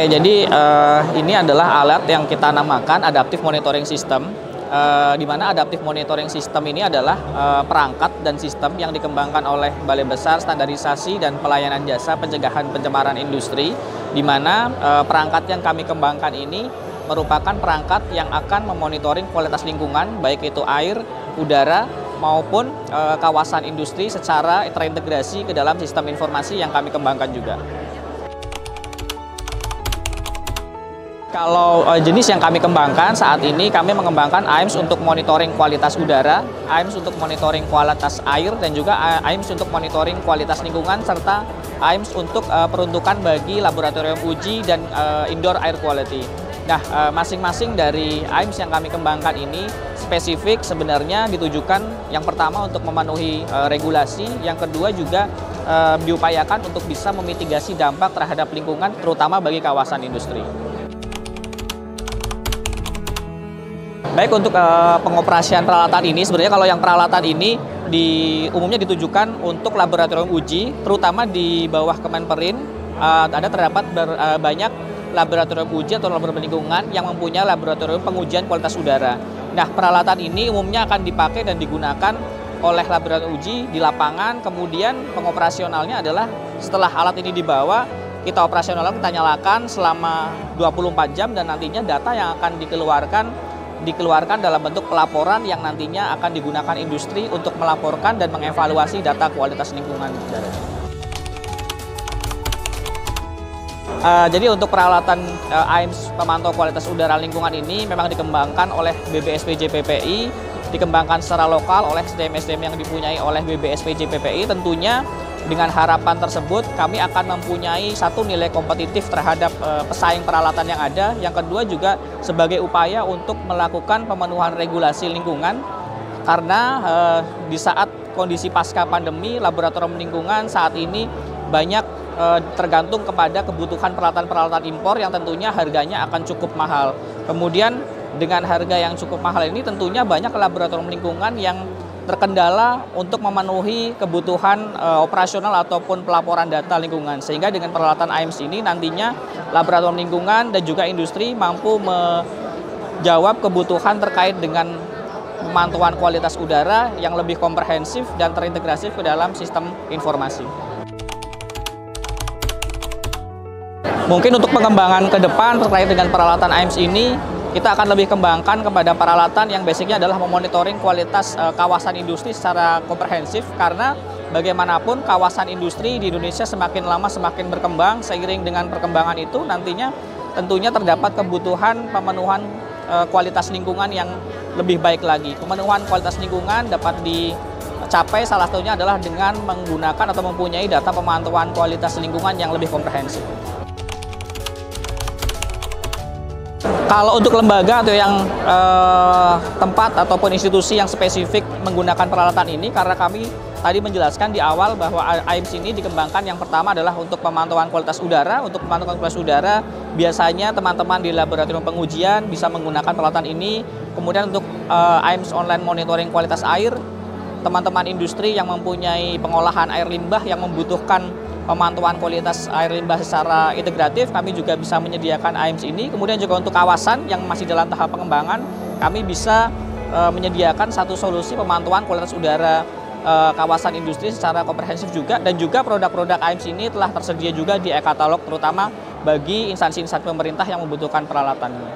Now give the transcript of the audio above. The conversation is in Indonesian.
jadi ini adalah alat yang kita namakan Adaptive Monitoring System, di mana Adaptive Monitoring System ini adalah perangkat dan sistem yang dikembangkan oleh Balai Besar Standarisasi dan Pelayanan Jasa Pencegahan Pencemaran Industri, di mana perangkat yang kami kembangkan ini merupakan perangkat yang akan memonitoring kualitas lingkungan, baik itu air, udara, maupun kawasan industri secara terintegrasi ke dalam sistem informasi yang kami kembangkan juga. Kalau jenis yang kami kembangkan saat ini, kami mengembangkan AIMS untuk monitoring kualitas udara, AIMS untuk monitoring kualitas air, dan juga AIMS untuk monitoring kualitas lingkungan, serta AIMS untuk peruntukan bagi laboratorium uji dan indoor air quality. Nah, masing-masing dari AIMS yang kami kembangkan ini spesifik sebenarnya ditujukan yang pertama untuk memenuhi regulasi, yang kedua juga diupayakan untuk bisa memitigasi dampak terhadap lingkungan, terutama bagi kawasan industri. Baik, untuk pengoperasian peralatan ini, sebenarnya kalau yang peralatan ini umumnya ditujukan untuk laboratorium uji, terutama di bawah Kemenperin terdapat banyak laboratorium uji atau laboratorium lingkungan yang mempunyai laboratorium pengujian kualitas udara. Nah, peralatan ini umumnya akan dipakai dan digunakan oleh laboratorium uji di lapangan, kemudian pengoperasionalnya adalah setelah alat ini dibawa, kita operasionalkan, kita nyalakan selama 24 jam dan nantinya data yang akan dikeluarkan dalam bentuk pelaporan yang nantinya akan digunakan industri untuk melaporkan dan mengevaluasi data kualitas lingkungan udara. Jadi untuk peralatan AIMS pemantau kualitas udara lingkungan ini memang dikembangkan oleh BBSPJ PPI, dikembangkan secara lokal oleh SDM-SDM yang dipunyai oleh BBSPJ PPI. Tentunya dengan harapan tersebut kami akan mempunyai satu nilai kompetitif terhadap pesaing peralatan yang ada. Yang kedua juga sebagai upaya untuk melakukan pemenuhan regulasi lingkungan, karena di saat kondisi pasca pandemi, laboratorium lingkungan saat ini banyak tergantung kepada kebutuhan peralatan-peralatan impor yang tentunya harganya akan cukup mahal. Kemudian dengan harga yang cukup mahal ini tentunya banyak laboratorium lingkungan yang terkendala untuk memenuhi kebutuhan operasional ataupun pelaporan data lingkungan. Sehingga dengan peralatan AIMS ini nantinya laboratorium lingkungan dan juga industri mampu menjawab kebutuhan terkait dengan pemantauan kualitas udara yang lebih komprehensif dan terintegrasi ke dalam sistem informasi. Mungkin untuk pengembangan ke depan terkait dengan peralatan AIMS ini, kita akan lebih kembangkan kepada peralatan yang basicnya adalah memonitoring kualitas kawasan industri secara komprehensif, karena bagaimanapun kawasan industri di Indonesia semakin lama semakin berkembang. Seiring dengan perkembangan itu nantinya tentunya terdapat kebutuhan pemenuhan kualitas lingkungan yang lebih baik lagi. Pemenuhan kualitas lingkungan dapat dicapai salah satunya adalah dengan menggunakan atau mempunyai data pemantauan kualitas lingkungan yang lebih komprehensif. Kalau untuk lembaga atau yang tempat ataupun institusi yang spesifik menggunakan peralatan ini, karena kami tadi menjelaskan di awal bahwa AIMS ini dikembangkan yang pertama adalah untuk pemantauan kualitas udara. Untuk pemantauan kualitas udara, biasanya teman-teman di laboratorium pengujian bisa menggunakan peralatan ini. Kemudian untuk AIMS online monitoring kualitas air, teman-teman industri yang mempunyai pengolahan air limbah yang membutuhkan pemantauan kualitas air limbah secara integratif, kami juga bisa menyediakan AIMS ini. Kemudian juga untuk kawasan yang masih dalam tahap pengembangan, kami bisa menyediakan satu solusi pemantauan kualitas udara kawasan industri secara komprehensif juga. Dan juga produk-produk AIMS ini telah tersedia juga di e-katalog, terutama bagi instansi-instansi pemerintah yang membutuhkan peralatan ini.